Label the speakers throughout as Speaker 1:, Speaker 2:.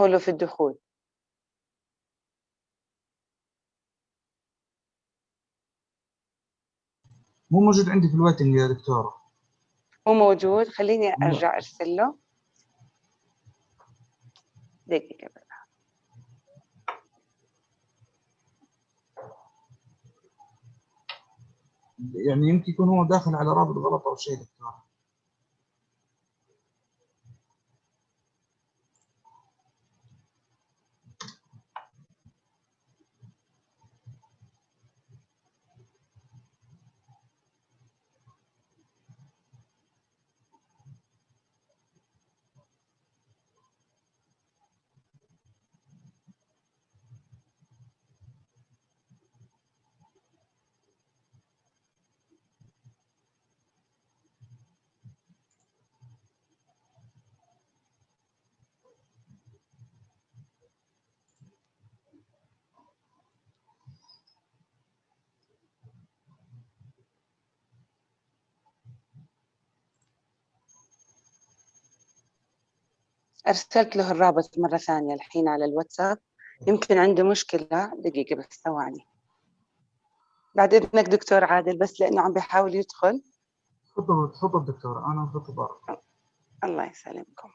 Speaker 1: له في الدخول.
Speaker 2: مو موجود عندي في الويتنج يا دكتورة.
Speaker 1: مو موجود، خليني أرجع أرسل له. دقيقة بقى.
Speaker 2: يعني يمكن يكون هو داخل على رابط غلط أو شيء دكتورة.
Speaker 1: أرسلت له الرابط مرة ثانية الحين على الواتساب، يمكن عنده مشكلة. دقيقة بس، ثواني. بعد إذنك دكتور عادل، بس لأنه عم بيحاول يدخل.
Speaker 2: تفضل دكتورة، أنا في انتظار.
Speaker 1: الله يسلمكم.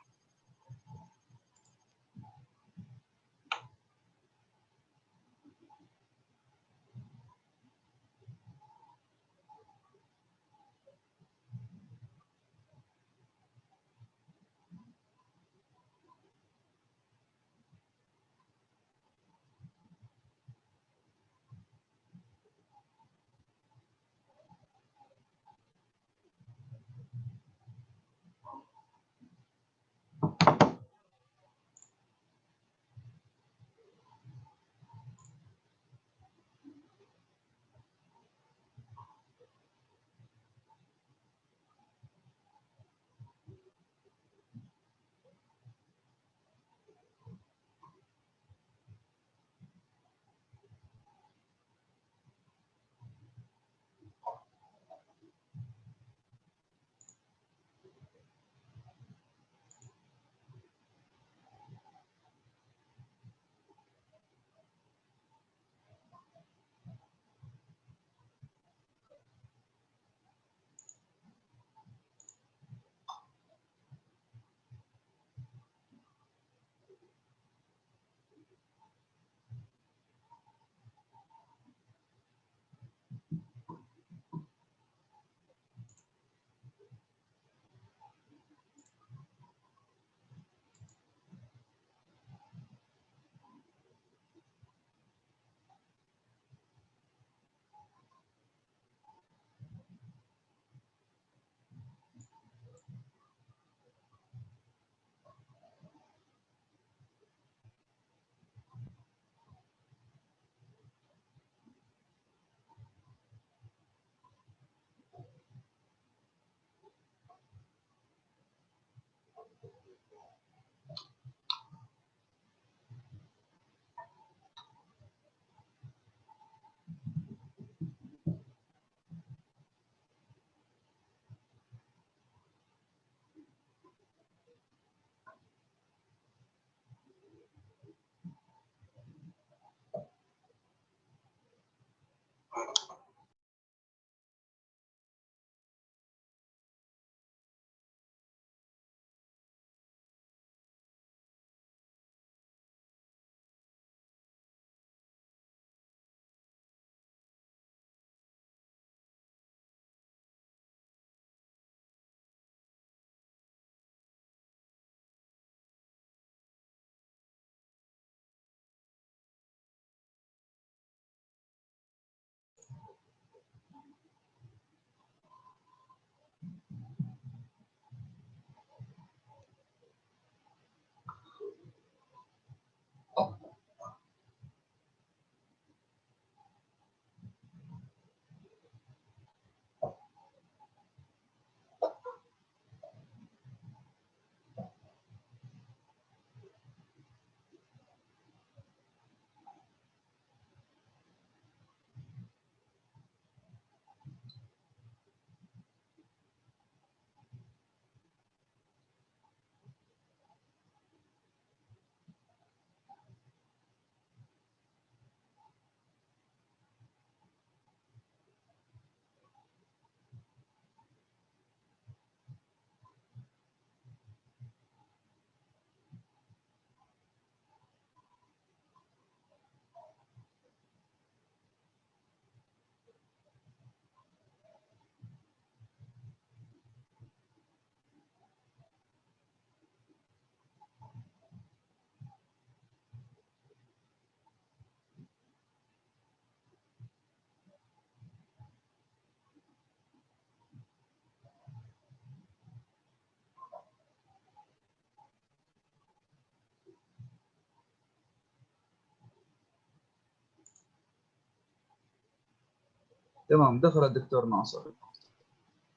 Speaker 2: تمام، دخل الدكتور ناصر.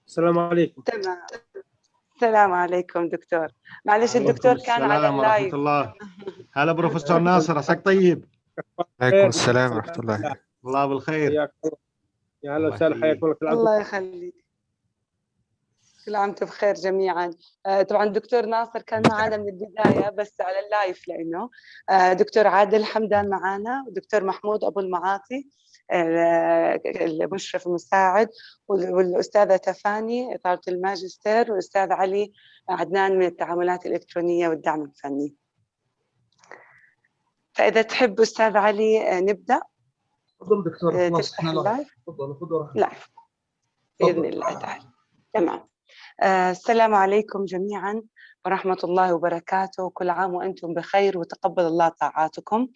Speaker 3: السلام عليكم.
Speaker 1: تمام. السلام عليكم دكتور. معلش الدكتور كان على اللايف.
Speaker 4: ورحمة الله. هلا بروفيسور ناصر، عساك طيب؟
Speaker 5: عليكم السلام ورحمة الله.
Speaker 4: الله بالخير.
Speaker 3: حياك الله. يا هلا وسهلا، حياكم الله.
Speaker 1: الله يخليك. كل عام وانتم بخير جميعا. طبعا الدكتور ناصر كان معنا من البدايه بس على اللايف، لانه دكتور عادل حمدان معنا، ودكتور محمود ابو المعاطي المشرف المساعد، والاستاذه تفاني طالبه الماجستير، والاستاذ علي عدنان من التعاملات الالكترونيه والدعم الفني. فاذا تحب استاذ علي نبدا.
Speaker 2: تفضل دكتور. خلاص احنا
Speaker 1: لايف.
Speaker 2: تفضل خذوا
Speaker 1: لايف باذن الله تعالى. تمام. السلام عليكم جميعا ورحمة الله وبركاته. كل عام وأنتم بخير وتقبل الله طاعاتكم.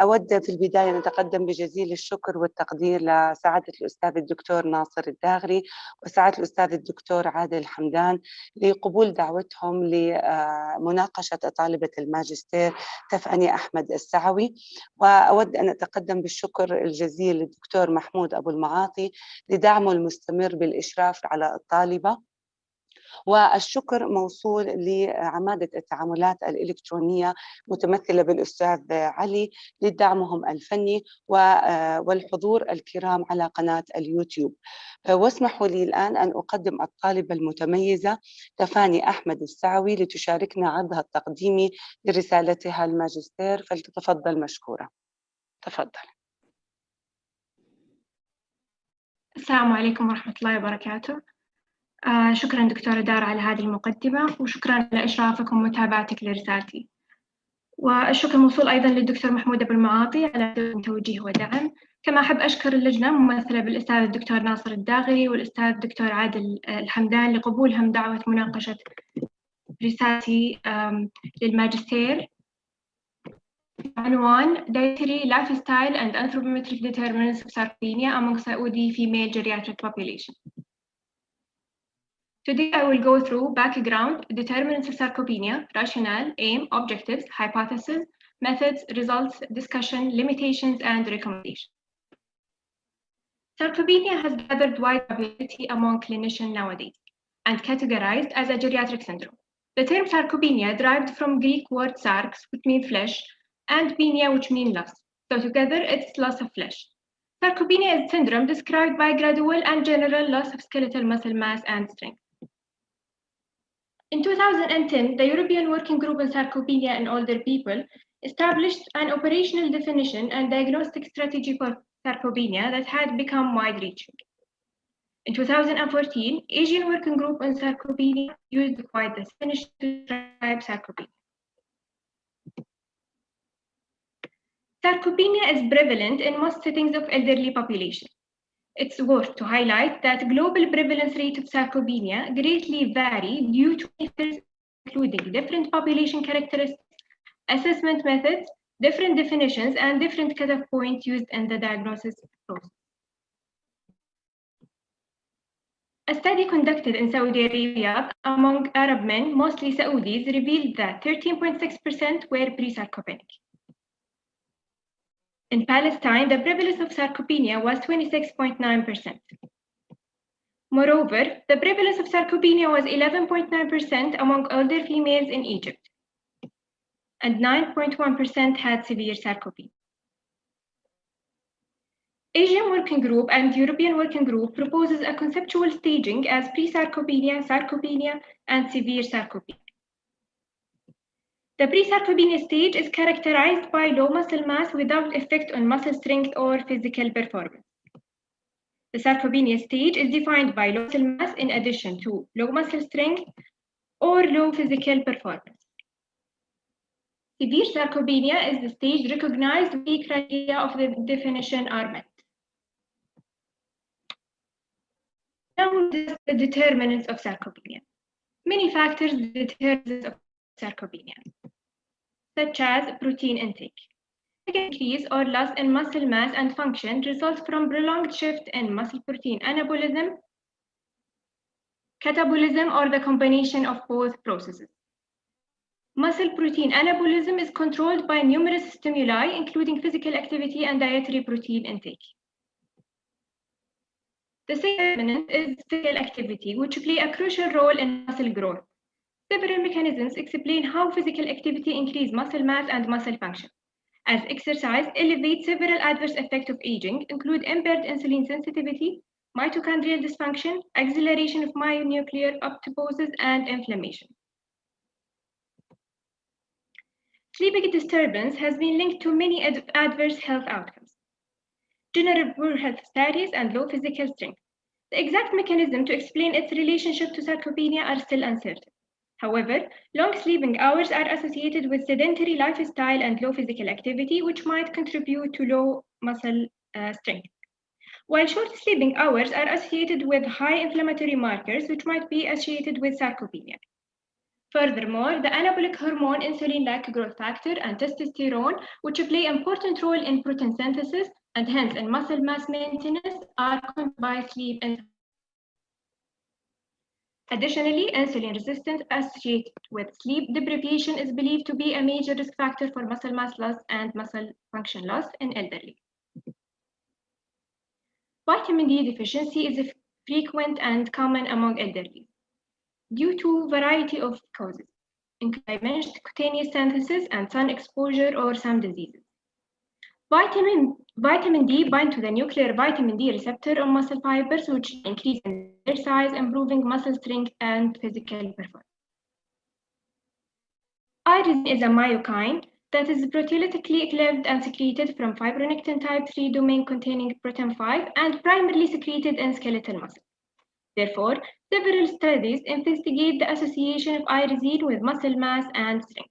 Speaker 1: أود في البداية أن أتقدم بجزيل الشكر والتقدير لسعادة الأستاذ الدكتور ناصر الداغري وسعادة الأستاذ الدكتور عادل الحمدان لقبول دعوتهم لمناقشة طالبة الماجستير تفاني أحمد السعوي. وأود أن أتقدم بالشكر الجزيل للدكتور محمود أبو المعاطي لدعمه المستمر بالإشراف على الطالبة. والشكر موصول لعمادة التعاملات الإلكترونية متمثلة بالأستاذ علي لدعمهم الفني والحضور الكرام على قناة اليوتيوب. واسمحوا لي الآن أن أقدم الطالبة المتميزة تفاني أحمد السعوي لتشاركنا عرضها التقديمي لرسالتها الماجستير، فلتتفضل مشكورة. تفضل.
Speaker 6: السلام عليكم ورحمة الله وبركاته. شكرا دكتورة دار على هذه المقدمة، وشكرا لإشرافكم ومتابعتك لرسالتي. والشكر موصول أيضا للدكتور محمود أبو المعاطي على توجيه ودعم. كما أحب أشكر اللجنة ممثلة بالأستاذ الدكتور ناصر الداغري والأستاذ الدكتور عادل الحمدان لقبولهم دعوة مناقشة رسالتي للماجستير عنوان Dietary, Lifestyle and Anthropometric Determinants of Sarcopenia among Saudi Female Geriatric Population. Today I will go through background, determinants of sarcopenia, rationale, aim, objectives, hypothesis, methods, results, discussion, limitations, and recommendations. Sarcopenia has gathered wide popularity among clinicians nowadays and categorized as a geriatric syndrome. The term sarcopenia derived from Greek word sarx, which means flesh, and penia, which means loss. So together it's loss of flesh. Sarcopenia is a syndrome described by gradual and general loss of skeletal muscle mass and strength. In 2010, the European Working Group on Sarcopenia in Older People established an operational definition and diagnostic strategy for sarcopenia that had become wide-reaching. In 2014, Asian Working Group on Sarcopenia used quite the definition to describe sarcopenia. Sarcopenia is prevalent in most settings of elderly population. It's worth to highlight that global prevalence rate of sarcopenia greatly vary due to factors including different population characteristics, assessment methods, different definitions, and different cutoff points used in the diagnosis process. A study conducted in Saudi Arabia among Arab men, mostly Saudis, revealed that 13.6% were pre-sarcopenic. In Palestine, the prevalence of sarcopenia was 26.9%. Moreover, the prevalence of sarcopenia was 11.9% among older females in Egypt, and 9.1% had severe sarcopenia. Asian Working Group and European Working Group proposes a conceptual staging as pre-sarcopenia, sarcopenia, and severe sarcopenia. The pre-sarcopenia stage is characterized by low muscle mass without effect on muscle strength or physical performance. The sarcopenia stage is defined by low muscle mass in addition to low muscle strength or low physical performance. Severe sarcopenia is the stage recognized when the criteria of the definition are met. Now we discuss the determinants of sarcopenia. Many factors determine sarcopenia, such as protein intake. Increase or loss in muscle mass and function results from prolonged shift in muscle protein anabolism, catabolism, or the combination of both processes. Muscle protein anabolism is controlled by numerous stimuli, including physical activity and dietary protein intake. The second determinant is physical activity, which play a crucial role in muscle growth. Several mechanisms explain how physical activity increases muscle mass and muscle function. As exercise elevates several adverse effects of aging, include impaired insulin sensitivity, mitochondrial dysfunction, acceleration of myonuclear apoptosis, and inflammation. Sleeping disturbance has been linked to many adverse health outcomes. General poor health status and low physical strength. The exact mechanism to explain its relationship to sarcopenia are still uncertain. However, long sleeping hours are associated with sedentary lifestyle and low physical activity, which might contribute to low muscle strength. While short sleeping hours are associated with high inflammatory markers, which might be associated with sarcopenia. Furthermore, the anabolic hormone insulin-like growth factor and testosterone, which play an important role in protein synthesis and hence in muscle mass maintenance, are caused by sleep. Additionally, insulin resistance associated with sleep deprivation is believed to be a major risk factor for muscle mass loss and muscle function loss in elderly. Vitamin D deficiency is frequent and common among elderly due to a variety of causes, including cutaneous synthesis and sun exposure or some diseases. Vitamin D binds to the nuclear vitamin D receptor on muscle fibers, which increase in their size, improving muscle strength and physical performance. Irisine is a myokine that is proteolytically cleaved and secreted from fibronectin type 3 domain containing protein 5 and primarily secreted in skeletal muscle. Therefore, several studies investigate the association of irisine with muscle mass and strength.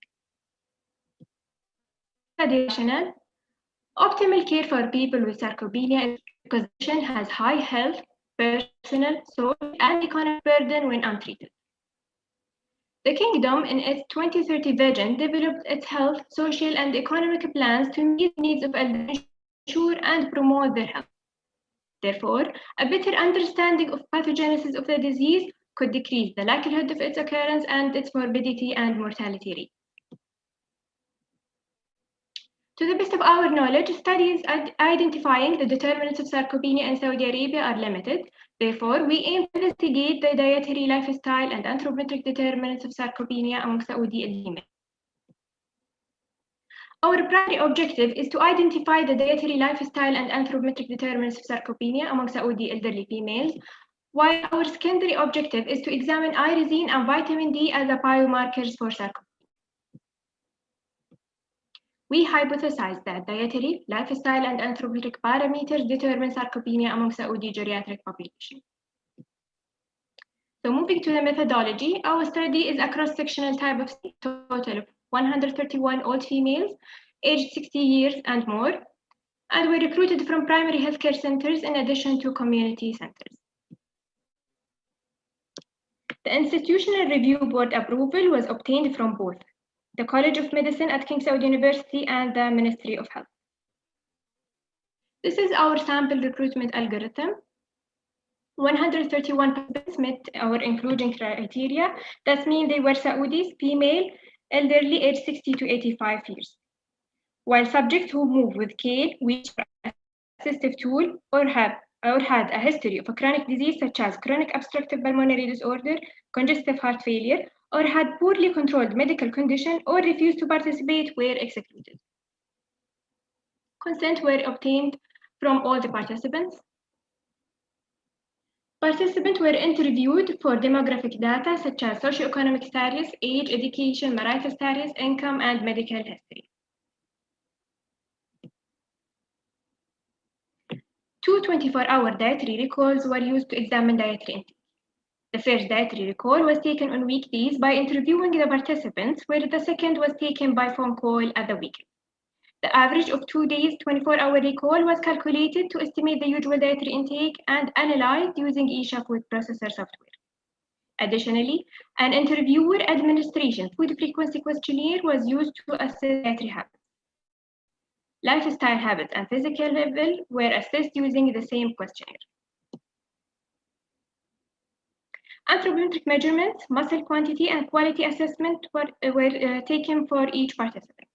Speaker 6: Rational. Optimal care for people with sarcopenia is because the condition has high health, personal, social, and economic burden when untreated. The Kingdom, in its 2030 vision, developed its health, social, and economic plans to meet the needs of elderly, ensure and promote their health. Therefore, a better understanding of pathogenesis of the disease could decrease the likelihood of its occurrence and its morbidity and mortality rate. To the best of our knowledge, studies identifying the determinants of sarcopenia in Saudi Arabia are limited. Therefore, we aim to investigate the dietary, lifestyle, and anthropometric determinants of sarcopenia among Saudi elderly. Our primary objective is to identify the dietary, lifestyle, and anthropometric determinants of sarcopenia among Saudi elderly females, while our secondary objective is to examine irisine and vitamin D as the biomarkers for sarcopenia. We hypothesize that dietary, lifestyle, and anthropometric parameters determine sarcopenia among Saudi geriatric population. So moving to the methodology, our study is a cross-sectional type of total of 131 old females, aged 60 years and more, and were recruited from primary healthcare centers in addition to community centers. The institutional review board approval was obtained from both the College of Medicine at King Saud University and the Ministry of Health. This is our sample recruitment algorithm. 131 participants met our inclusion criteria. That means they were Saudis, female, elderly, aged 60 to 85 years. While subjects who move with cane, which assistive tool, or had a history of a chronic disease such as chronic obstructive pulmonary disorder, congestive heart failure, or had poorly controlled medical condition or refused to participate were excluded. Consent were obtained from all the participants. Participants were interviewed for demographic data such as socioeconomic status, age, education, marital status, income, and medical history. 2 24-hour dietary recalls were used to examine dietary intake. The first dietary recall was taken on weekdays by interviewing the participants, where the second was taken by phone call at the weekend. The average of 2 days, 24-hour recall was calculated to estimate the usual dietary intake and analyzed using eSha food processor software. Additionally, an interviewer administration food frequency questionnaire was used to assess dietary habits. Lifestyle habits and physical level were assessed using the same questionnaire. Anthropometric measurements, muscle quantity, and quality assessment were taken for each participant.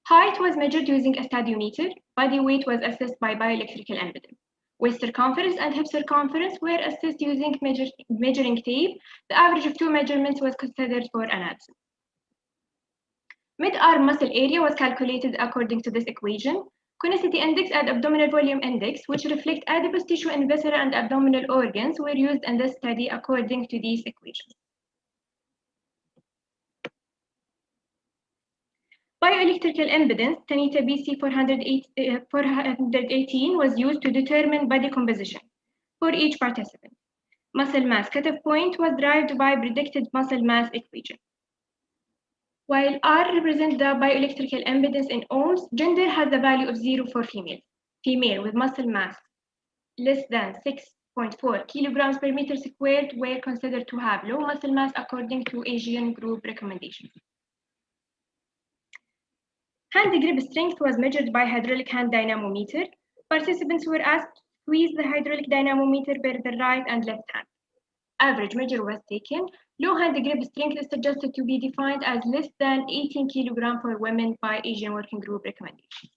Speaker 6: Height Height was measured using a stadiometer. Body weight was assessed by bioelectrical impedance. Waist circumference and hip circumference were assessed using measuring tape. The average of 2 measurements was considered for analysis. Mid-arm muscle area was calculated according to this equation. Conicity index and abdominal volume index, which reflect adipose tissue in viscera and abdominal organs, were used in this study according to these equations. Bioelectrical impedance, Tanita BC 418, was used to determine body composition for each participant. Muscle mass cutoff point was derived by predicted muscle mass equation. While R represents the bioelectrical impedance in ohms, gender has a value of 0 for female. Female with muscle mass less than 6.4 kilograms per meter squared were considered to have low muscle mass according to Asian group recommendations. Hand grip strength was measured by hydraulic hand dynamometer. Participants were asked to squeeze the hydraulic dynamometer by the right and left hand. Average measure was taken. Low hand grip strength is suggested to be defined as less than 18 kg for women by Asian Working Group recommendations.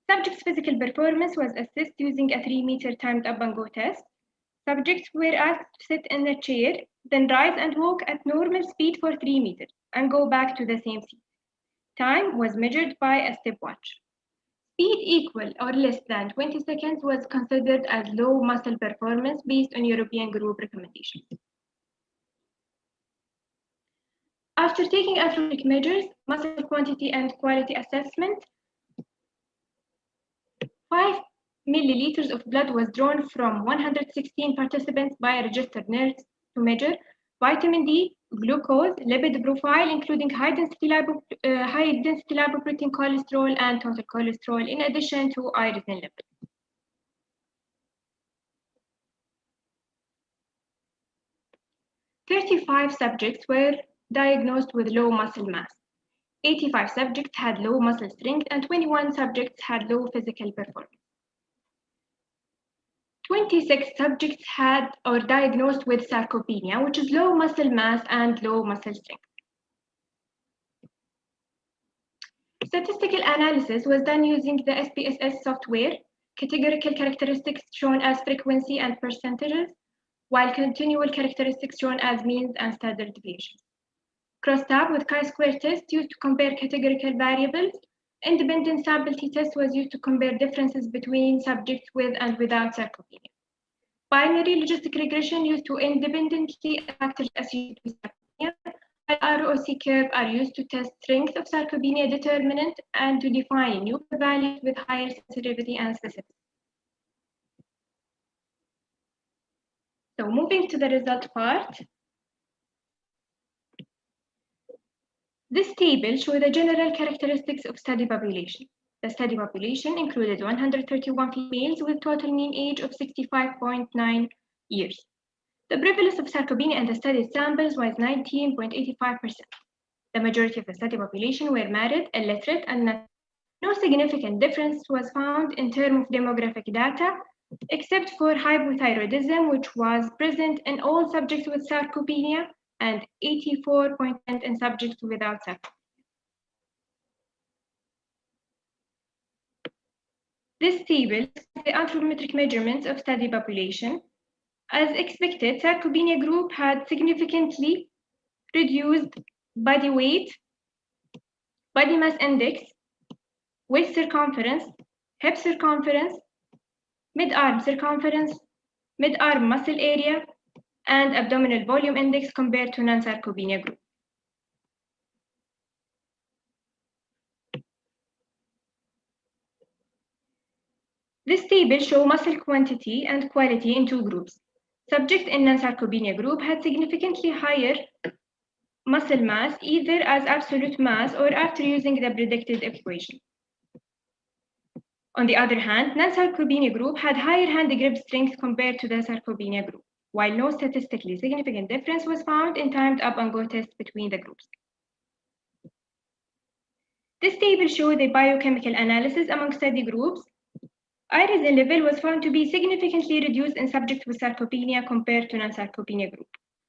Speaker 6: Subjects' physical performance was assessed using a 3-meter timed up and go test. Subjects were asked to sit in a chair, then rise and walk at normal speed for 3 meters and go back to the same seat. Time was measured by a stopwatch. Speed equal or less than 20 seconds was considered as low muscle performance based on European group recommendations. After taking anthropometric measures, muscle quantity and quality assessment, 5 milliliters of blood was drawn from 116 participants by a registered nurse to measure vitamin D, glucose, lipid profile, including high-density lipoprotein cholesterol and total cholesterol, in addition to irisin lipid. "35 subjects were diagnosed with low muscle mass. 85 subjects had low muscle strength, and 21 subjects had low physical performance. 26 subjects had or diagnosed with sarcopenia, which is low muscle mass and low muscle strength. Statistical analysis was done using the SPSS software, categorical characteristics shown as frequency and percentages, while continual characteristics shown as means and standard deviations. Crosstab with chi-square test used to compare categorical variables. Independent sample t-test was used to compare differences between subjects with and without sarcopenia. Binary logistic regression used to independently factors associated with sarcopenia, while ROC curve are used to test strength of sarcopenia determinant and to define new values with higher sensitivity and specificity. So moving to the result part. This table shows the general characteristics of study population. The study population included 131 females with total mean age of 65.9 years. The prevalence of sarcopenia in the studied samples was 19.85%. The majority of the study population were married, illiterate, and not. No significant difference was found in terms of demographic data, except for hypothyroidism, which was present in all subjects with sarcopenia and 84% in subjects without sarcopenia. This table is the anthropometric measurements of study population. As expected, sarcopenia group had significantly reduced body weight, body mass index, waist circumference, hip circumference, mid-arm circumference, mid-arm muscle area, and abdominal volume index compared to non-sarcopenia group. This table shows muscle quantity and quality in two groups. Subjects in non-sarcopenia group had significantly higher muscle mass, either as absolute mass or after using the predicted equation. On the other hand, non-sarcopenia group had higher hand grip strength compared to the sarcopenia group, while no statistically significant difference was found in timed up and go tests between the groups. This table shows the biochemical analysis among study groups. Irisin level was found to be significantly reduced in subjects with sarcopenia compared to non-sarcopenia group.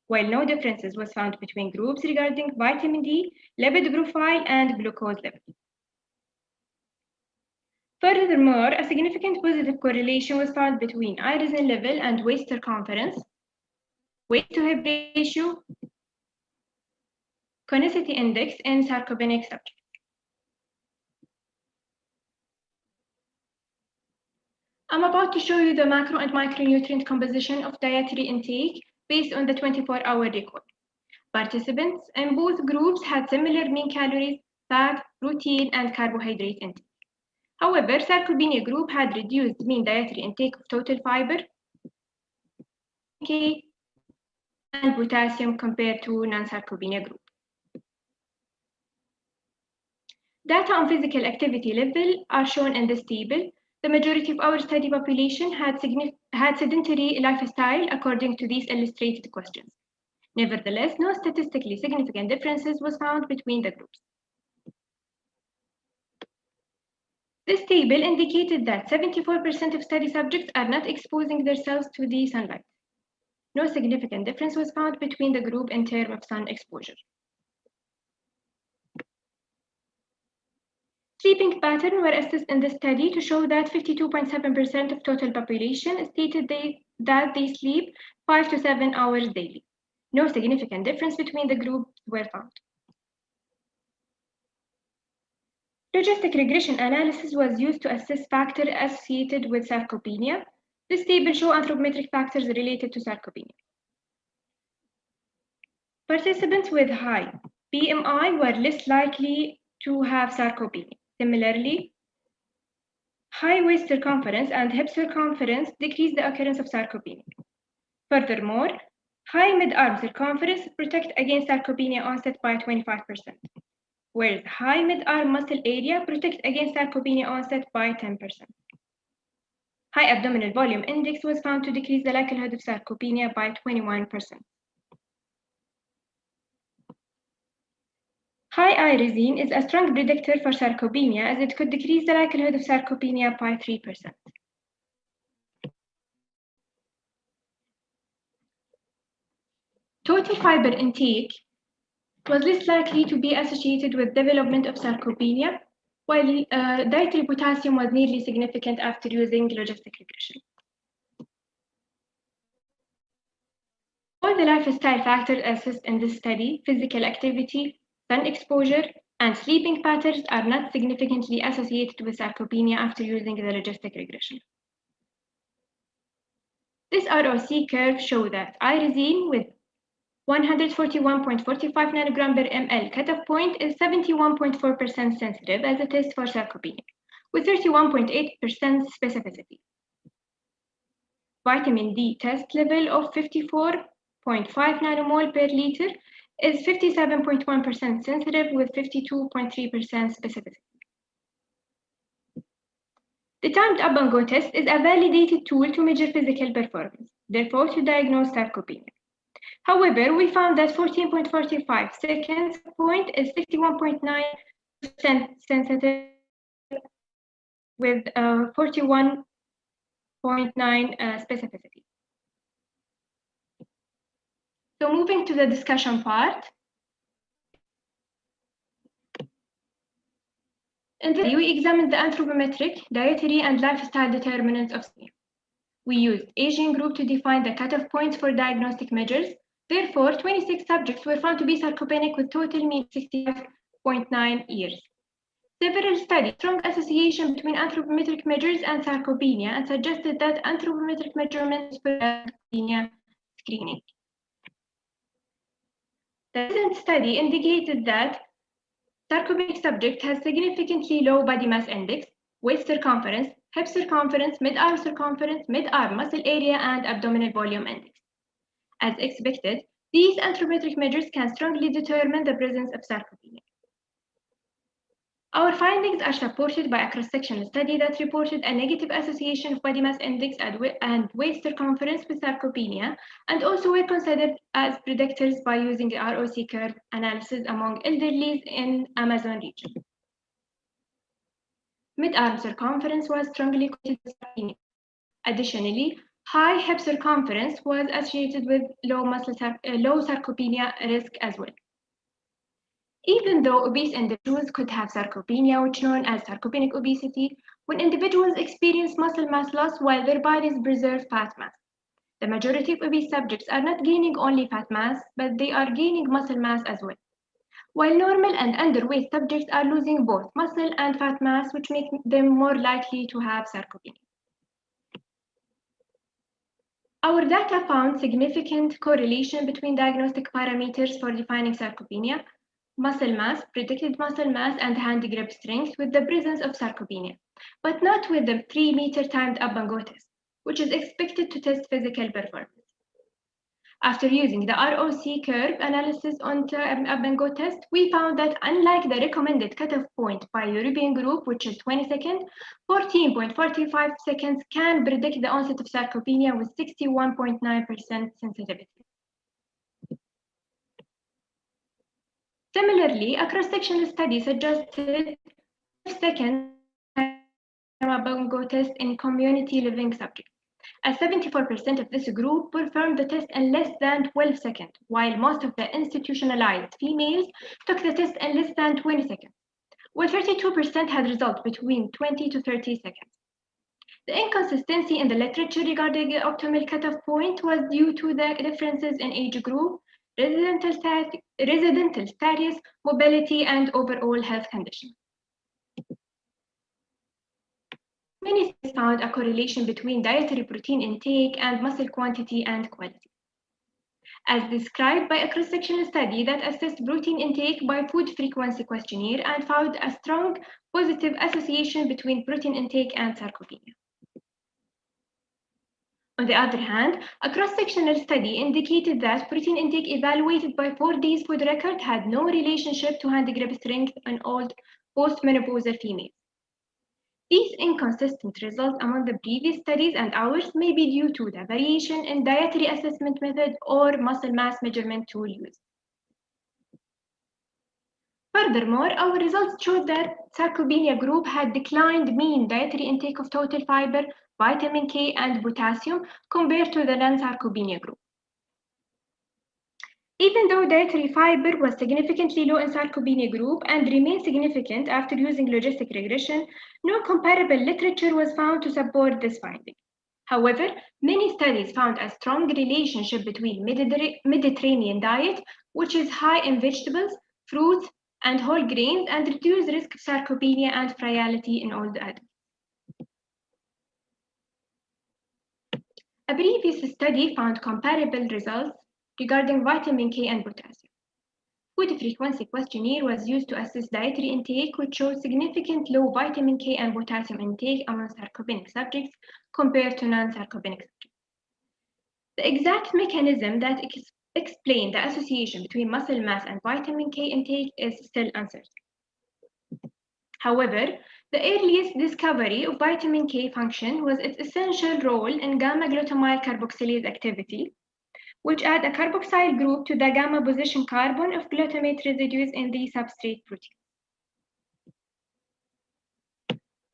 Speaker 6: while no differences was found between groups regarding vitamin D, lipid profile, and glucose level. Furthermore, a significant positive correlation was found between irisin level and waist circumference, weight to hip ratio, conicity index in sarcopenic subjects. I'm about to show you the macro and micronutrient composition of dietary intake based on the 24-hour record. Participants in both groups had similar mean calories, fat, protein, and carbohydrate intake. However, Sarcopenia group had reduced mean dietary intake of total fiber, K, and potassium compared to non-Sarcopenia group. Data on physical activity level are shown in this table. The majority of our study population had sedentary lifestyle according to these illustrated questions. Nevertheless, no statistically significant differences was found between the groups. This table indicated that 74% of study subjects are not exposing themselves to the sunlight. No significant difference was found between the group in terms of sun exposure. Sleeping patterns were assessed in the study to show that 52.7% of total population stated that they sleep 5 to 7 hours daily. No significant difference between the groups were found. Logistic regression analysis was used to assess factors associated with sarcopenia. This table shows anthropometric factors related to sarcopenia. Participants with high BMI were less likely to have sarcopenia. Similarly, high waist circumference and hip circumference decrease the occurrence of sarcopenia. Furthermore, high mid-arm circumference protect against sarcopenia onset by 25%, whereas high mid-arm muscle area protect against sarcopenia onset by 10%. High abdominal volume index was found to decrease the likelihood of sarcopenia by 21%. High irisin is a strong predictor for sarcopenia as it could decrease the likelihood of sarcopenia by 3%. Total fiber intake was less likely to be associated with development of sarcopenia, while dietary potassium was nearly significant after using logistic regression. All the lifestyle factors assessed in this study, physical activity, sun exposure, and sleeping patterns are not significantly associated with sarcopenia after using the logistic regression. This ROC curve shows that irisin with 141.45 nanogram per ml cutoff point is 71.4% sensitive as a test for sarcopenia, with 31.8% specificity. Vitamin D test level of 54.5 nanomole per liter is 57.1% sensitive with 52.3% specificity. The timed up and go test is a validated tool to measure physical performance, therefore to diagnose sarcopenia. However, we found that 14.45 seconds point is 61.9% sensitive with 41.9 specificity. So moving to the discussion part. In the study, we examined the anthropometric, dietary, and lifestyle determinants of sarcopenia. We used Asian group to define the cutoff points for diagnostic measures. Therefore, 26 subjects were found to be sarcopenic with total mean 65.9 years. Several studies strong association between anthropometric measures and sarcopenia and suggested that anthropometric measurements for sarcopenia screening. The recent study indicated that sarcopenic subject has significantly low body mass index, waist circumference, hip circumference, mid-arm muscle area, and abdominal volume index. As expected, these anthropometric measures can strongly determine the presence of sarcopenia. Our findings are supported by a cross-sectional study that reported a negative association of body mass index and waist circumference with sarcopenia, and also were considered as predictors by using the ROC curve analysis among elderly in Amazon region. Mid-arm circumference was strongly correlated with sarcopenia. Additionally, high hip circumference was associated with low sarcopenia risk as well. Even though obese individuals could have sarcopenia, which is known as sarcopenic obesity, when individuals experience muscle mass loss while their bodies preserve fat mass. The majority of obese subjects are not gaining only fat mass, but they are gaining muscle mass as well. While normal and underweight subjects are losing both muscle and fat mass, which makes them more likely to have sarcopenia. Our data found significant correlation between diagnostic parameters for defining sarcopenia, muscle mass, predicted muscle mass, and hand grip strength with the presence of sarcopenia, but not with the 3-meter timed up and go test, which is expected to test physical performance. After using the ROC curve analysis on up and go test, we found that unlike the recommended cutoff point by European group, which is 20 seconds, 14.45 seconds can predict the onset of sarcopenia with 61.9% sensitivity. Similarly, a cross-sectional study suggested 5 seconds up and go test in community living subjects. As 74% of this group performed the test in less than 12 seconds, while most of the institutionalized females took the test in less than 20 seconds, while 32% had results between 20 to 30 seconds. The inconsistency in the literature regarding the optimal cutoff point was due to the differences in age group, residential status, mobility, and overall health condition. Many studies found a correlation between dietary protein intake and muscle quantity and quality. As described by a cross-sectional study that assessed protein intake by food frequency questionnaire and found a strong positive association between protein intake and sarcopenia. On the other hand, a cross-sectional study indicated that protein intake evaluated by 4 days food record had no relationship to hand grip strength in old postmenopausal females. These inconsistent results among the previous studies and ours may be due to the variation in dietary assessment method or muscle mass measurement tool used. Furthermore, our results showed that sarcopenia group had declined mean dietary intake of total fiber, vitamin K, and potassium compared to the non-sarcopenia group. Even though dietary fiber was significantly low in sarcopenia group and remained significant after using logistic regression, no comparable literature was found to support this finding. However, many studies found a strong relationship between Mediterranean diet, which is high in vegetables, fruits, and whole grains, and reduced risk of sarcopenia and frailty in older adults. A previous study found comparable results regarding vitamin K and potassium. Food frequency questionnaire was used to assess dietary intake, which showed significant low vitamin K and potassium intake among sarcopenic subjects compared to non-sarcopenic subjects. The exact mechanism that explained the association between muscle mass and vitamin K intake is still uncertain. However, the earliest discovery of vitamin K function was its essential role in gamma-glutamyl carboxylase activity, which add a carboxyl group to the gamma position carbon of glutamate residues in the substrate protein.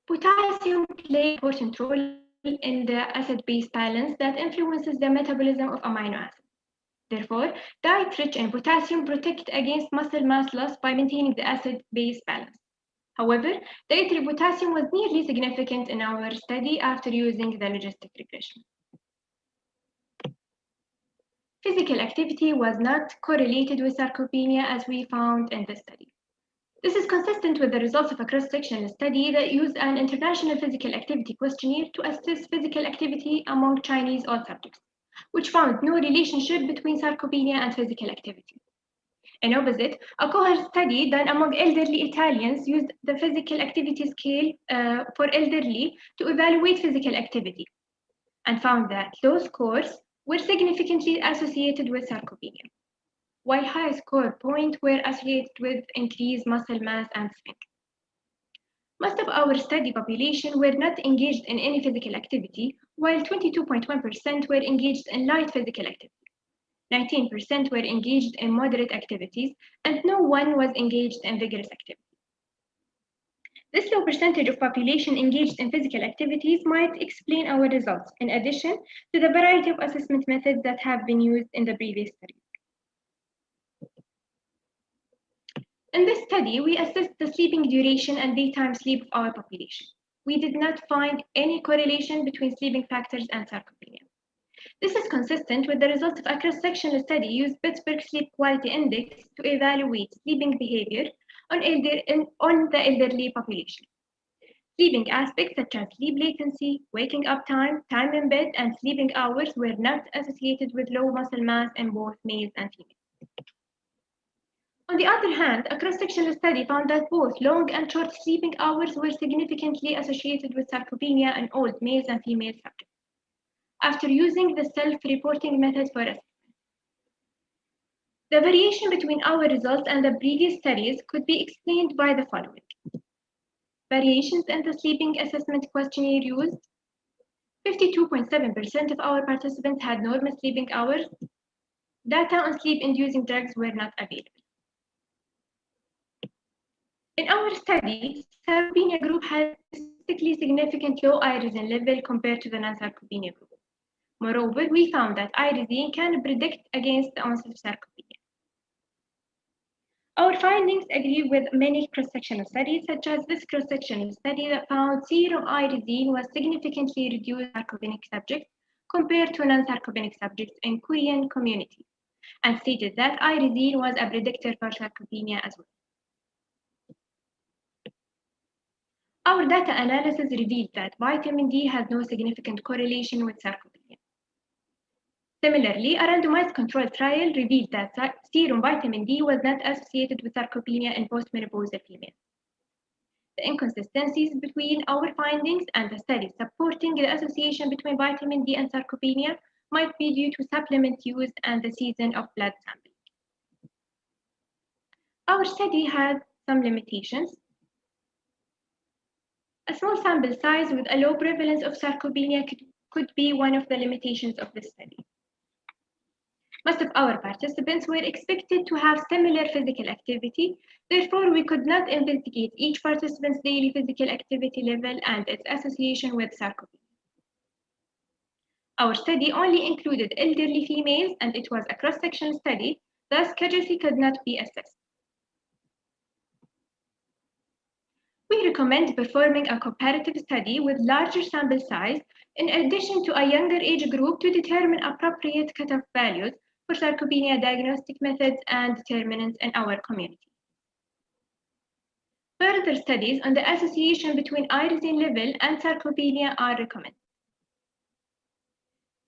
Speaker 6: Potassium plays an important role in the acid-base balance that influences the metabolism of amino acids. Therefore, diet rich in potassium protect against muscle mass loss by maintaining the acid-base balance. However, dietary potassium was nearly significant in our study after using the logistic regression. Physical activity was not correlated with sarcopenia as we found in this study. This is consistent with the results of a cross-sectional study that used an international physical activity questionnaire to assess physical activity among Chinese all subjects, which found no relationship between sarcopenia and physical activity. In opposite, a cohort study done among elderly Italians used the physical activity scale for elderly to evaluate physical activity and found that low scores were significantly associated with sarcopenia, while high score points were associated with increased muscle mass and strength. Most of our study population were not engaged in any physical activity, while 22.1% were engaged in light physical activity. 19% were engaged in moderate activities, and no one was engaged in vigorous activity. This low percentage of population engaged in physical activities might explain our results, in addition to the variety of assessment methods that have been used in the previous study. In this study, we assessed the sleeping duration and daytime sleep of our population. We did not find any correlation between sleeping factors and sarcopenia. This is consistent with the results of a cross-sectional study used Pittsburgh Sleep Quality Index to evaluate sleeping behavior on the elderly population. Sleeping aspects such as sleep latency, waking up time, time in bed, and sleeping hours were not associated with low muscle mass in both males and females. On the other hand, a cross-sectional study found that both long and short sleeping hours were significantly associated with sarcopenia in old males and female subjects, after using the self-reporting method for assessment. The variation between our results and the previous studies could be explained by the following. Variations in the sleeping assessment questionnaire used. 52.7% of our participants had normal sleeping hours. Data on sleep-inducing drugs were not available. In our study, sarcopenia group had statistically significant low irisine level compared to the non-sarcopenia group. Moreover, we found that irisine can predict against the onset of sarcopenia. Our findings agree with many cross-sectional studies, such as this cross-sectional study that found serum irisine was significantly reduced in sarcopenic subjects compared to non-sarcopenic subjects in Korean community, and stated that irisine was a predictor for sarcopenia as well. Our data analysis revealed that vitamin D has no significant correlation with sarcopenia. Similarly, a randomized controlled trial revealed that serum vitamin D was not associated with sarcopenia in postmenopausal females. The inconsistencies between our findings and the studies supporting the association between vitamin D and sarcopenia might be due to supplement use and the season of blood sampling. Our study had some limitations. A small sample size with a low prevalence of sarcopenia could be one of the limitations of this study. Most of our participants were expected to have similar physical activity, therefore we could not investigate each participant's daily physical activity level and its association with sarcopenia. Our study only included elderly females and it was a cross-sectional study, thus casualty could not be assessed. We recommend performing a comparative study with larger sample size in addition to a younger age group to determine appropriate cutoff values for sarcopenia diagnostic methods and determinants in our community. Further studies on the association between irisine level and sarcopenia are recommended.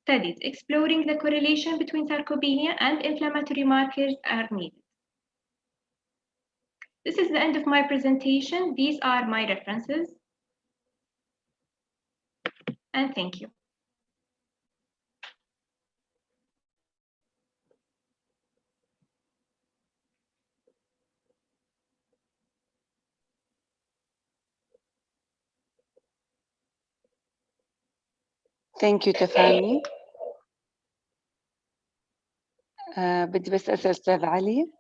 Speaker 6: Studies exploring the correlation between sarcopenia and inflammatory markers are needed. This is the end of my presentation. These are my references. And thank you.
Speaker 1: Thank you تفاني. بدي بس أسأل أستاذ علي.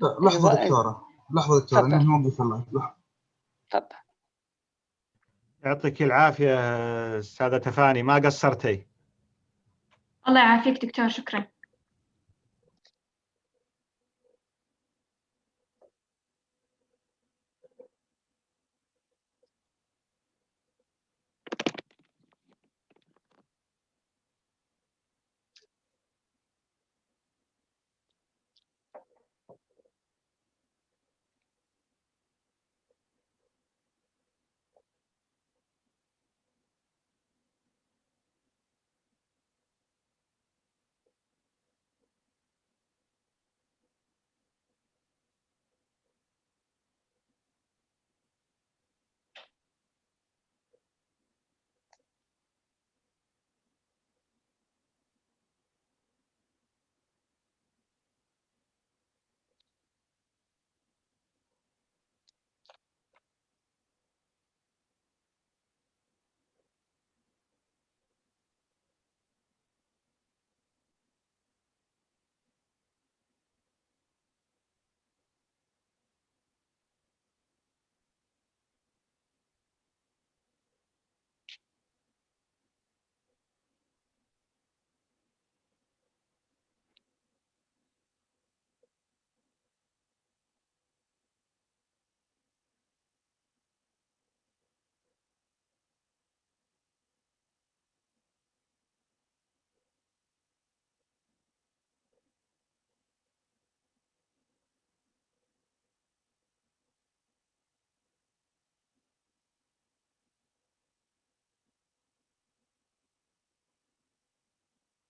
Speaker 2: لحظة دكتورة، لحظة دكتورة، أنا موقف الله.
Speaker 1: تفضل.
Speaker 4: يعطيك العافية أستاذة تفاني، ما قصرتي.
Speaker 6: الله يعافيك دكتور، شكرا.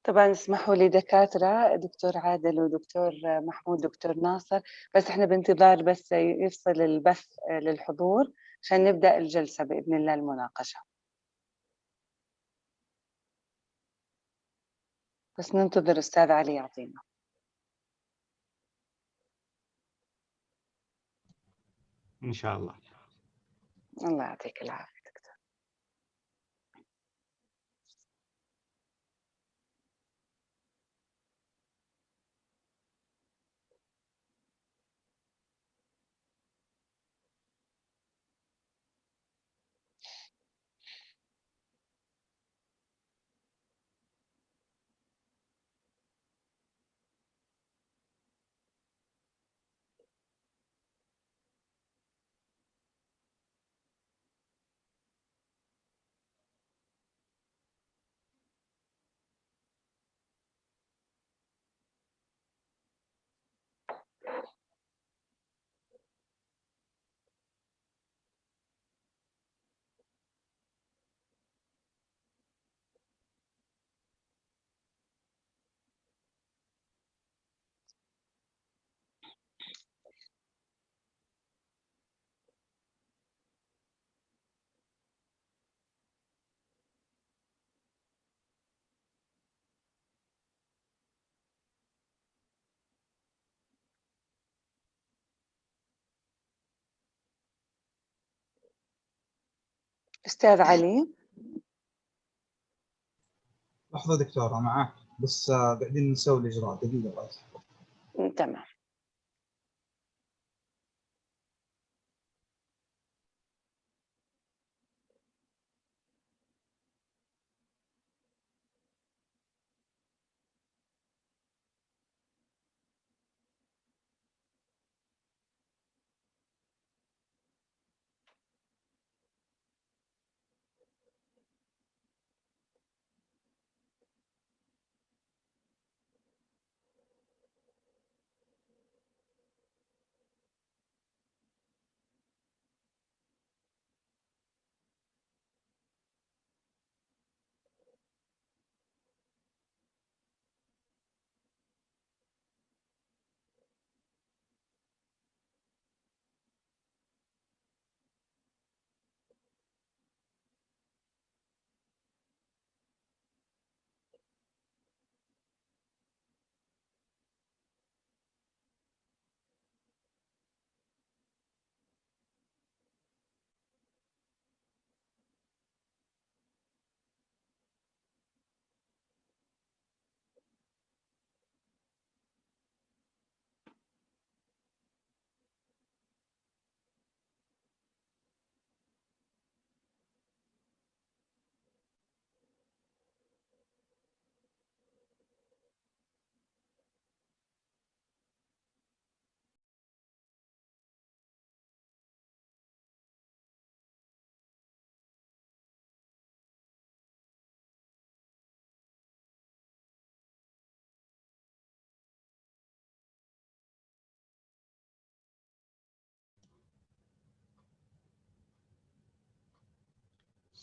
Speaker 1: طبعا اسمحوا لي دكاترة، دكتور عادل ودكتور محمود دكتور ناصر، بس احنا بانتظار بس يفصل البث للحضور عشان نبدأ الجلسة بإذن الله المناقشة. بس ننتظر أستاذ علي يعطينا.
Speaker 4: إن شاء الله.
Speaker 1: الله يعطيك العافية. أستاذ علي.
Speaker 2: لحظة دكتورة معك، بس قاعدين نسوي الإجراء، دقيقة بس.
Speaker 1: تمام.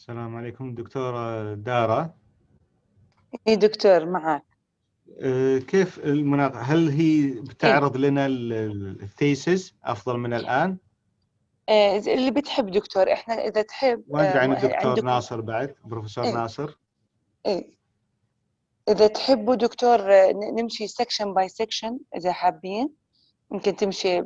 Speaker 4: السلام عليكم دكتورة دارة.
Speaker 1: إيه دكتور معك.
Speaker 4: كيف المناقشة؟ هل هي بتعرض لنا الثيسس أفضل من الآن؟
Speaker 1: اللي بتحب دكتور، احنا إذا تحب
Speaker 4: وأدري عن الدكتور
Speaker 1: عندكم.
Speaker 4: ناصر بعد، بروفيسور ناصر.
Speaker 1: إذا تحبوا دكتور نمشي سكشن باي سكشن إذا حابين، ممكن تمشي